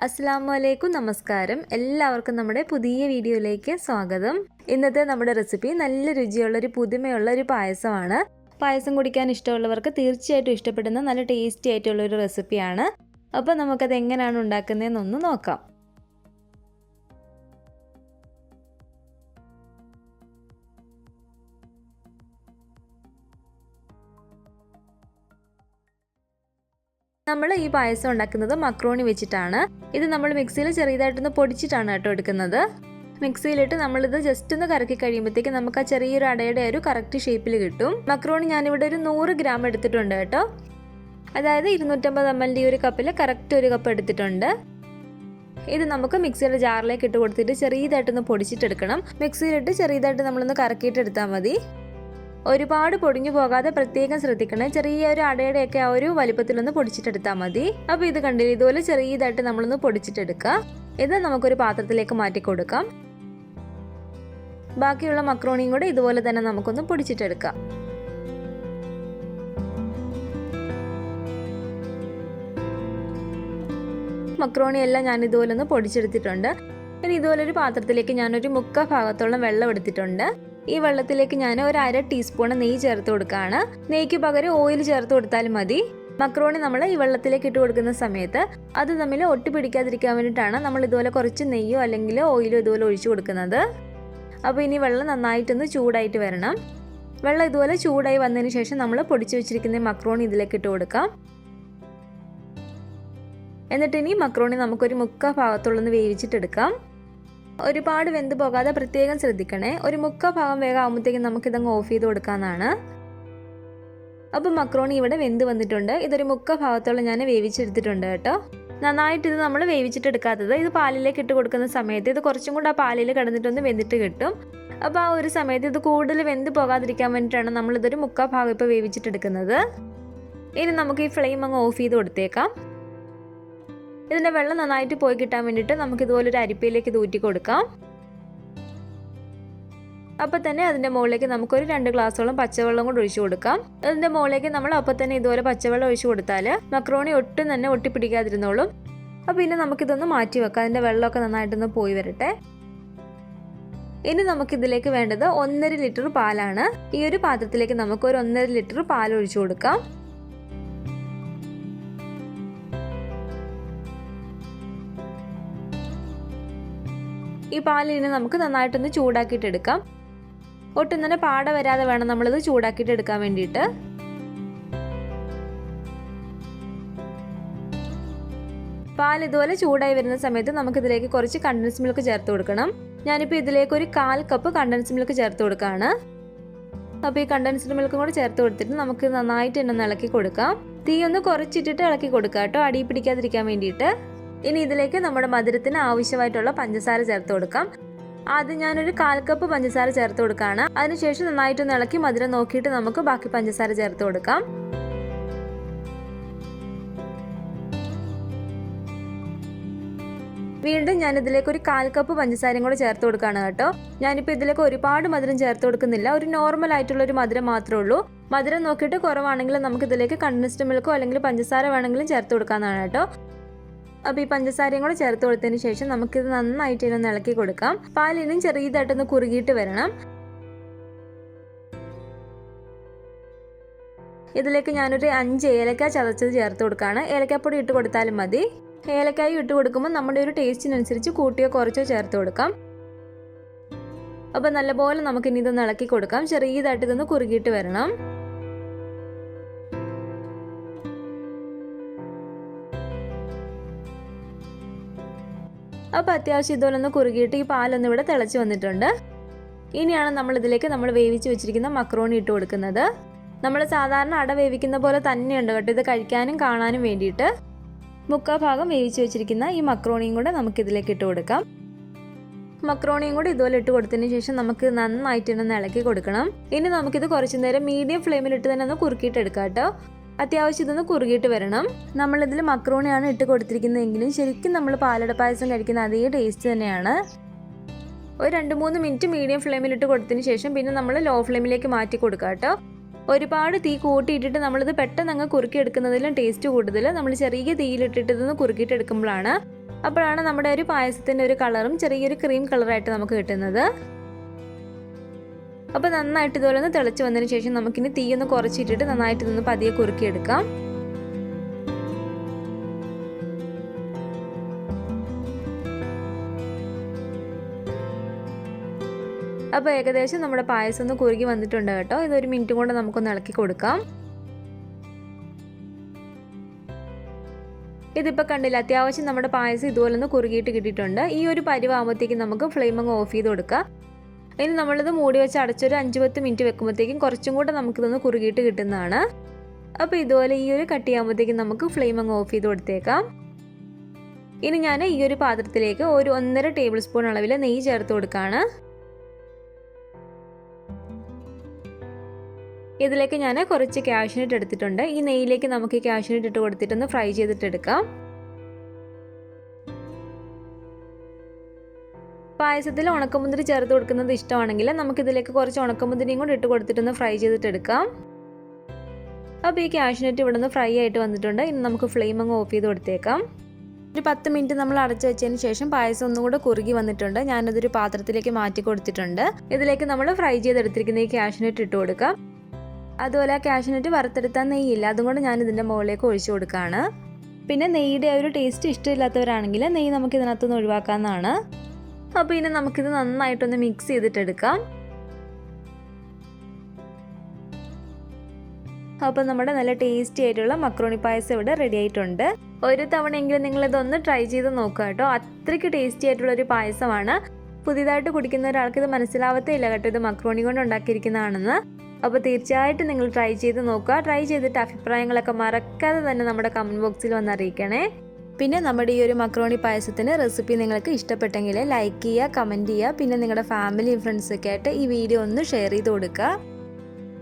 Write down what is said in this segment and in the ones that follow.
അസ്സലാമു നമസ്കാരം. എല്ലാവർക്കും നമ്മുടെ പുതിയ വീഡിയോയിലേക്ക് സ്വാഗതം. ഇന്നത്തെ നമ്മുടെ റെസിപ്പി നല്ല രുചിയുള്ളൊരു പുതുമയുള്ളൊരു പായസമാണ്. പായസം കുടിക്കാൻ ഇഷ്ടമുള്ളവർക്ക് തീർച്ചയായിട്ടും ഇഷ്ടപ്പെടുന്ന നല്ല ടേസ്റ്റി ആയിട്ടുള്ളൊരു റെസിപ്പിയാണ്. അപ്പോൾ നമുക്കത് എങ്ങനെയാണ് ഉണ്ടാക്കുന്നതെന്നൊന്ന് നോക്കാം. നമ്മൾ ഈ പായസം ഉണ്ടാക്കുന്നത് മക്രോണി വെച്ചിട്ടാണ്. ഇത് നമ്മൾ മിക്സിയിൽ ചെറിയതായിട്ടൊന്ന് പൊടിച്ചിട്ടാണ് കേട്ടോ എടുക്കുന്നത്. മിക്സിയിലിട്ട് നമ്മളിത് ജസ്റ്റ് ഒന്ന് കറക്കി കഴിയുമ്പോഴത്തേക്ക് നമുക്ക് ആ ചെറിയൊരു അടയുടെ ഒരു കറക്റ്റ് ഷേപ്പിൽ കിട്ടും. മക്രോണി ഞാനിവിടെ ഒരു 100 ഗ്രാം എടുത്തിട്ടുണ്ട് കേട്ടോ. അതായത് 250 ml ഒരു കപ്പിൽ കറക്റ്റ് ഒരു കപ്പ് എടുത്തിട്ടുണ്ട്. ഇത് നമുക്ക് മിക്സിയുടെ ജാറിലേക്ക് ഇട്ട് കൊടുത്തിട്ട് ചെറിയതായിട്ടൊന്ന് പൊടിച്ചിട്ടെടുക്കണം. മിക്സിയിലിട്ട് ചെറിയതായിട്ട് നമ്മളൊന്ന് കറക്കിയിട്ടെടുത്താൽ മതി. ഒരുപാട് പൊടിഞ്ഞു പോകാതെ പ്രത്യേകം ശ്രദ്ധിക്കണേ. ചെറിയ ഒരു അടയുടെയൊക്കെ ആ ഒരു വലിപ്പത്തിലൊന്ന് പൊടിച്ചിട്ടെടുത്താൽ മതി. അപ്പോൾ ഇത് കണ്ടില്ല, ഇതുപോലെ ചെറിയതായിട്ട് നമ്മളൊന്ന് പൊടിച്ചിട്ടെടുക്കുക. ഇത് നമുക്കൊരു പാത്രത്തിലേക്ക് മാറ്റി കൊടുക്കാം. ബാക്കിയുള്ള മക്രോണിയും കൂടെ ഇതുപോലെ തന്നെ നമുക്കൊന്ന് പൊടിച്ചിട്ടെടുക്കാം. മക്രോണി എല്ലാം ഞാൻ ഇതുപോലെ ഒന്ന് പൊടിച്ചെടുത്തിട്ടുണ്ട്. ഇനി ഇതുപോലെ ഒരു പാത്രത്തിലേക്ക് ഞാനൊരു 1/4 ഭാഗത്തോളം വെള്ളം എടുത്തിട്ടുണ്ട്. ഈ വെള്ളത്തിലേക്ക് ഞാൻ ഒരു 1/2 ടീസ്പൂൺ നെയ്യ് ചേർത്ത് കൊടുക്കുകയാണ്. നെയ്ക്ക് പകരം ഓയിൽ ചേർത്ത് കൊടുത്താലും മതി. മക്രോണി നമ്മൾ ഈ വെള്ളത്തിലേക്ക് ഇട്ട് കൊടുക്കുന്ന സമയത്ത് അത് തമ്മിൽ ഒട്ടി പിടിക്കാതിരിക്കാൻ വേണ്ടിയിട്ടാണ് നമ്മൾ ഇതുപോലെ കുറച്ച് നെയ്യോ അല്ലെങ്കിൽ ഓയിലോ ഇതുപോലെ ഒഴിച്ചു കൊടുക്കുന്നത്. അപ്പോൾ ഇനി വെള്ളം നന്നായിട്ടൊന്ന് ചൂടായിട്ട് വരണം. വെള്ളം ഇതുപോലെ ചൂടായി വന്നതിന് ശേഷം നമ്മൾ പൊടിച്ചു വെച്ചിരിക്കുന്ന മക്രോണി ഇതിലേക്ക് ഇട്ട് കൊടുക്കാം. എന്നിട്ട് ഇനി മക്രോണി നമുക്കൊരു 1/4 ഭാഗത്തുള്ളൊന്ന് വേവിച്ചിട്ടെടുക്കാം. ഒരുപാട് വെന്ത് പോകാതെ പ്രത്യേകം ശ്രദ്ധിക്കണേ. ഒരു 1/4 ഭാഗം വേഗം ആകുമ്പോഴത്തേക്കും നമുക്കിതങ്ങ് ഓഫ് ചെയ്ത് കൊടുക്കാവുന്നതാണ്. അപ്പോൾ മക്രോണി ഇവിടെ വെന്ത് വന്നിട്ടുണ്ട്. ഇതൊരു 1/4 ഭാഗത്തോളം ഞാൻ വേവിച്ചെടുത്തിട്ടുണ്ട് കേട്ടോ. നന്നായിട്ട് ഇത് നമ്മൾ വേവിച്ചിട്ടെടുക്കാത്തത് ഇത് പാലിലേക്ക് ഇട്ട് കൊടുക്കുന്ന സമയത്ത് ഇത് കുറച്ചും കൂടെ ആ പാലിൽ കിടന്നിട്ടൊന്ന് വെന്തിട്ട് കിട്ടും. അപ്പോൾ ആ ഒരു സമയത്ത് ഇത് കൂടുതൽ വെന്ത് പോകാതിരിക്കാൻ വേണ്ടിയിട്ടാണ് നമ്മളിതൊരു 1/4 ഭാഗം ഇപ്പോൾ വേവിച്ചിട്ടെടുക്കുന്നത്. ഇനി നമുക്ക് ഈ ഫ്ലെയിം അങ്ങ് ഓഫ് ചെയ്ത് കൊടുത്തേക്കാം. ഇതിൻ്റെ വെള്ളം നന്നായിട്ട് പോയി കിട്ടാൻ വേണ്ടിയിട്ട് നമുക്ക് ഇതുപോലൊരു അരിപ്പയിലേക്ക് ഇത് ഊറ്റി കൊടുക്കാം. അപ്പം തന്നെ അതിൻ്റെ മുകളിലേക്ക് നമുക്കൊരു 2 ഗ്ലാസോളം പച്ചവെള്ളം കൂടെ ഒഴിച്ചു കൊടുക്കാം. അതിൻ്റെ മുകളിലേക്ക് നമ്മൾ അപ്പം തന്നെ ഇതുപോലെ പച്ചവെള്ളം ഒഴിച്ചു കൊടുത്താൽ മക്രോണി ഒട്ടും തന്നെ ഒട്ടിപ്പിടിക്കാതിരുന്നോളും. അപ്പോൾ പിന്നെ നമുക്കിതൊന്ന് മാറ്റി വെക്കാം. അതിൻ്റെ വെള്ളമൊക്കെ നന്നായിട്ടൊന്ന് പോയി വരട്ടെ. ഇനി നമുക്കിതിലേക്ക് വേണ്ടത് 1.5 ലിറ്റർ പാലാണ്. ഈ ഒരു പാത്രത്തിലേക്ക് നമുക്ക് ഒരു 1.5 ലിറ്റർ പാൽ ഒഴിച്ചു കൊടുക്കാം. ഈ പാലിനെ നമുക്ക് നന്നായിട്ടൊന്ന് ചൂടാക്കിയിട്ടെടുക്കാം. ഒട്ടും തന്നെ പാട വരാതെ വേണം നമ്മളിത് ചൂടാക്കിയിട്ടെടുക്കാൻ വേണ്ടിയിട്ട്. പാൽ ഇതുപോലെ ചൂടായി വരുന്ന സമയത്ത് നമുക്കിതിലേക്ക് കുറച്ച് കണ്ടൻസ് മിൽക്ക് ചേർത്ത് കൊടുക്കണം. ഞാനിപ്പോൾ ഇതിലേക്ക് ഒരു 1/4 കപ്പ് കണ്ടൻസ് മിൽക്ക് ചേർത്ത് കൊടുക്കുകയാണ്. അപ്പോൾ ഈ കണ്ടൻസ്ഡ് മിൽക്കും കൂടെ ചേർത്ത് കൊടുത്തിട്ട് നമുക്ക് നന്നായിട്ട് തന്നെ ഇളക്കി കൊടുക്കാം. തീ ഒന്ന് കുറച്ചിട്ടിട്ട് ഇളക്കി കൊടുക്കാം കേട്ടോ, അടി പിടിക്കാതിരിക്കാൻ വേണ്ടിയിട്ട്. ഇനി ഇതിലേക്ക് നമ്മുടെ മധുരത്തിന് ആവശ്യമായിട്ടുള്ള പഞ്ചസാര ചേർത്ത് കൊടുക്കാം. ആദ്യം ഞാനൊരു 1/4 കപ്പ് പഞ്ചസാര ചേർത്ത് കൊടുക്കുകയാണ്. അതിനുശേഷം നന്നായിട്ടൊന്ന് ഇളക്കി മധുരം നോക്കിയിട്ട് നമുക്ക് ബാക്കി പഞ്ചസാര ചേർത്ത് കൊടുക്കാം. വീണ്ടും ഞാൻ ഇതിലേക്ക് ഒരു 1/4 കപ്പ് പഞ്ചസാരയും കൂടെ ചേർത്ത് കൊടുക്കുകയാണ് കേട്ടോ. ഞാനിപ്പോൾ ഇതിലേക്ക് ഒരുപാട് മധുരം ചേർത്ത് കൊടുക്കുന്നില്ല. ഒരു നോർമൽ ആയിട്ടുള്ള ഒരു മധുരം മാത്രമേ ഉള്ളൂ. മധുരം നോക്കിയിട്ട് കുറവാണെങ്കിൽ നമുക്ക് ഇതിലേക്ക് കണ്ടൻസ്ഡ് മിൽക്കോ അല്ലെങ്കിൽ പഞ്ചസാര വേണമെങ്കിലും ചേർത്ത് കൊടുക്കാവുന്നതാണ് കേട്ടോ. അപ്പോൾ ഈ പഞ്ചസാരയും കൂടെ ചേർത്ത് കൊടുത്തതിന് ശേഷം നമുക്കിത് നന്നായിട്ട് ഒന്ന് ഇളക്കി കൊടുക്കാം. പാലിനും ചെറിയതായിട്ടൊന്ന് കുറുകിയിട്ട് വരണം. ഇതിലേക്ക് ഞാനൊരു 5 ഏലക്ക ചതച്ചത് ചേർത്ത് കൊടുക്കുകയാണ്. ഏലക്കാപ്പൊടി ഇട്ട് കൊടുത്താലും മതി. ഏലക്കായി ഇട്ട് കൊടുക്കുമ്പോൾ നമ്മുടെ ഒരു ടേസ്റ്റിനനുസരിച്ച് കൂട്ടിയോ കുറച്ചോ ചേർത്ത് കൊടുക്കാം. അപ്പോൾ നല്ലപോലെ നമുക്കിനി ഇതൊന്ന് ഇളക്കി കൊടുക്കാം. ചെറിയതായിട്ട് ഇതൊന്ന് കുറുകിയിട്ട് വരണം. അപ്പോൾ അത്യാവശ്യം ഇതുപോലെ ഒന്ന് കുറുകിയിട്ട് ഈ പാലൊന്നും ഇവിടെ തിളച്ച് വന്നിട്ടുണ്ട്. ഇനിയാണ് നമ്മളിതിലേക്ക് നമ്മൾ വേവിച്ച് വെച്ചിരിക്കുന്ന മക്രോണി ഇട്ട് കൊടുക്കുന്നത്. നമ്മൾ സാധാരണ അട വേവിക്കുന്ന പോലെ തന്നെയുണ്ട് കേട്ടോ ഇത് കഴിക്കാനും കാണാനും വേണ്ടിയിട്ട്. 1/4 ഭാഗം വേവിച്ച് വെച്ചിരിക്കുന്ന ഈ മക്രോണിയും കൂടെ നമുക്കിതിലേക്ക് ഇട്ട് കൊടുക്കാം. മക്രോണിയും കൂടെ ഇതുപോലെ ഇട്ട് കൊടുത്തതിന് ശേഷം നമുക്ക് നന്നായിട്ട് ഒന്ന് ഇളക്കി കൊടുക്കണം. ഇനി നമുക്കിത് കുറച്ച് നേരം മീഡിയം ഫ്ലെയിമിലിട്ട് തന്നെ ഒന്ന് കുറുക്കിയിട്ടെടുക്കാം കേട്ടോ. അത്യാവശ്യം ഇതൊന്ന് കുറുകിയിട്ട് വരണം. നമ്മളിതിൽ മക്രോണിയാണ് ഇട്ട് കൊടുത്തിരിക്കുന്നതെങ്കിലും ശരിക്കും നമ്മൾ പാലട പായസം കഴിക്കുന്ന അതേ ടേസ്റ്റ് തന്നെയാണ്. ഒരു 2-3 മിനിറ്റ് മീഡിയം ഫ്ലെയിമിലിട്ട് കൊടുത്തതിന് ശേഷം പിന്നെ നമ്മൾ ലോ ഫ്ലെയിമിലേക്ക് മാറ്റി കൊടുക്കാം കേട്ടോ. ഒരുപാട് തീ കൂട്ടിയിട്ടിട്ട് നമ്മളിത് പെട്ടെന്ന് അങ്ങ് കുറുക്കി എടുക്കുന്നതിലും ടേസ്റ്റ് കൂടുതൽ നമ്മൾ ചെറിയ തീയിലിട്ടിട്ട് ഇതൊന്ന് കുറുക്കിയിട്ട് എടുക്കുമ്പോഴാണ്. അപ്പോഴാണ് നമ്മുടെ ഒരു പായസത്തിൻ്റെ ഒരു കളറും ചെറിയൊരു ക്രീം കളറായിട്ട് നമുക്ക് കിട്ടുന്നത്. അപ്പോൾ നന്നായിട്ട് ഇതുപോലെ ഒന്ന് തിളച്ച് വന്നതിന് ശേഷം നമുക്കിനി തീയൊന്ന് കുറച്ചിട്ടിട്ട് നന്നായിട്ട് ഇതൊന്ന് പതിയെ കുറുക്കിയെടുക്കാം. അപ്പോൾ ഏകദേശം നമ്മുടെ പായസം ഒന്ന് കുറുകി വന്നിട്ടുണ്ട് കേട്ടോ. ഇതൊരു മിനിറ്റ് കൊണ്ട് നമുക്കൊന്ന് ഇളക്കി കൊടുക്കാം. ഇതിപ്പോൾ കണ്ടില്ല, അത്യാവശ്യം നമ്മുടെ പായസം ഇതുപോലെ ഒന്ന് കുറുകിയിട്ട് കിട്ടിയിട്ടുണ്ട്. ഈ ഒരു പരിവാകുമ്പോഴത്തേക്കും നമുക്ക് ഫ്ലെയിം അങ്ങ് ഓഫ് ചെയ്ത് കൊടുക്കാം. ഇനി നമ്മളിത് മൂടി വെച്ച് അടച്ചൊരു 5-10 മിനിറ്റ് വെക്കുമ്പോഴത്തേക്കും കുറച്ചും കൂടെ നമുക്കിതൊന്ന് കുറുകിയിട്ട് കിട്ടുന്നതാണ്. അപ്പോൾ ഇതുപോലെ ഈ ഒരു കട്ടിയാകുമ്പോഴത്തേക്കും നമുക്ക് ഫ്ലെയിം അങ്ങ് ഓഫ് ചെയ്ത് കൊടുത്തേക്കാം. ഇനി ഞാൻ ഈ ഒരു പാത്രത്തിലേക്ക് ഒരു 1.5 ടേബിൾ സ്പൂൺ അളവിൽ നെയ്യ് ചേർത്ത് കൊടുക്കുകയാണ്. ഇതിലേക്ക് ഞാൻ കുറച്ച് കാഷ്യൂനട്ട് എടുത്തിട്ടുണ്ട്. ഈ നെയ്യിലേക്ക് നമുക്ക് കാഷ്യൂനട്ട് ഇട്ട് കൊടുത്തിട്ടൊന്ന് ഫ്രൈ ചെയ്തിട്ടെടുക്കാം. പായസത്തിൽ ഉണക്കമുന്തിരി ചേർത്ത് കൊടുക്കുന്നത് ഇഷ്ടമാണെങ്കിൽ നമുക്കിതിലേക്ക് കുറച്ച് ഉണക്കമുന്തിരിയും കൂടി ഇട്ട് കൊടുത്തിട്ടൊന്ന് ഫ്രൈ ചെയ്തിട്ടെടുക്കാം. അപ്പോൾ ഈ കാഷ്യൂനട്ട് ഇവിടെ നിന്ന് ഫ്രൈ ആയിട്ട് വന്നിട്ടുണ്ട്. ഇനി നമുക്ക് ഫ്ലെയിം അങ്ങ് ഓഫ് ചെയ്ത് കൊടുത്തേക്കാം. ഒരു 10 മിനിറ്റ് നമ്മൾ അടച്ചു വെച്ചതിന് ശേഷം പായസം ഒന്നും കൂടെ കുറുകി വന്നിട്ടുണ്ട്. ഞാനതൊരു പാത്രത്തിലേക്ക് മാറ്റി കൊടുത്തിട്ടുണ്ട്. ഇതിലേക്ക് നമ്മൾ ഫ്രൈ ചെയ്തെടുത്തിരിക്കുന്ന ഈ കാഷ്യൂനട്ട് ഇട്ട് കൊടുക്കാം. അതുപോലെ ആ കാഷ്യൂനട്ട് വറുത്തെടുത്താൽ നെയ്യില്ല, അതുകൊണ്ട് ഞാൻ ഇതിൻ്റെ മുകളിലേക്ക് ഒഴിച്ചു കൊടുക്കുകയാണ്. പിന്നെ നെയ്യുടെ ഒരു ടേസ്റ്റ് ഇഷ്ടമില്ലാത്തവരാണെങ്കിൽ നെയ്യ് നമുക്ക് ഇതിനകത്തുനിന്ന് ഒഴിവാക്കാവുന്നതാണ്. അപ്പോൾ ഇനി നമുക്കിത് നന്നായിട്ടൊന്ന് മിക്സ് ചെയ്തിട്ടെടുക്കാം. അപ്പോൾ നമ്മുടെ നല്ല ടേസ്റ്റി ആയിട്ടുള്ള മക്രോണി പായസം ഇവിടെ റെഡി ആയിട്ടുണ്ട്. ഒരു തവണയെങ്കിലും നിങ്ങളിതൊന്ന് ട്രൈ ചെയ്ത് നോക്കുക കേട്ടോ. അത്രയ്ക്ക് ടേസ്റ്റി ആയിട്ടുള്ളൊരു പായസമാണ്. പുതിയതായിട്ട് കുടിക്കുന്ന ഒരാൾക്ക് ഇത് മനസ്സിലാവത്തേ ഇല്ല കേട്ടോ, ഇത് മക്രോണി കൊണ്ട് ഉണ്ടാക്കിയിരിക്കുന്നതാണെന്ന്. അപ്പോൾ തീർച്ചയായിട്ടും നിങ്ങൾ ട്രൈ ചെയ്ത് നോക്കുക. ട്രൈ ചെയ്തിട്ട് അഭിപ്രായങ്ങളൊക്കെ മറക്കാതെ തന്നെ നമ്മുടെ കമൻറ്റ് ബോക്സിൽ വന്ന് അറിയിക്കണേ. പിന്നെ നമ്മുടെ ഈ ഒരു മക്രോണി പായസത്തിൻ്റെ റെസിപ്പി നിങ്ങൾക്ക് ഇഷ്ടപ്പെട്ടെങ്കിൽ ലൈക്ക് ചെയ്യുക, കമൻറ്റ് ചെയ്യുക. പിന്നെ നിങ്ങളുടെ ഫാമിലിയും ഫ്രണ്ട്സൊക്കെ ആയിട്ട് ഈ വീഡിയോ ഒന്ന് ഷെയർ ചെയ്ത് കൊടുക്കുക.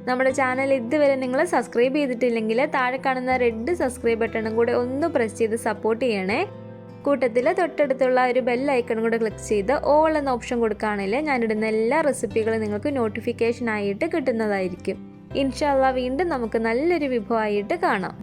നമ്മുടെ ചാനൽ ഇതുവരെ നിങ്ങൾ സബ്സ്ക്രൈബ് ചെയ്തിട്ടില്ലെങ്കിൽ താഴെ കാണുന്ന റെഡ് സബ്സ്ക്രൈബ് ബട്ടണും കൂടെ ഒന്ന് പ്രസ് ചെയ്ത് സപ്പോർട്ട് ചെയ്യണേ. കൂട്ടത്തിൽ തൊട്ടടുത്തുള്ള ഒരു ബെൽ ഐക്കണും കൂടെ ക്ലിക്ക് ചെയ്ത് ഓൾ എന്ന ഓപ്ഷൻ കൊടുക്കുകയാണെങ്കിൽ ഞാനിടുന്ന എല്ലാ റെസിപ്പികളും നിങ്ങൾക്ക് നോട്ടിഫിക്കേഷൻ ആയിട്ട് കിട്ടുന്നതായിരിക്കും. ഇൻഷാ അല്ലാഹ് വീണ്ടും നമുക്ക് നല്ലൊരു വിഭവമായിട്ട് കാണാം.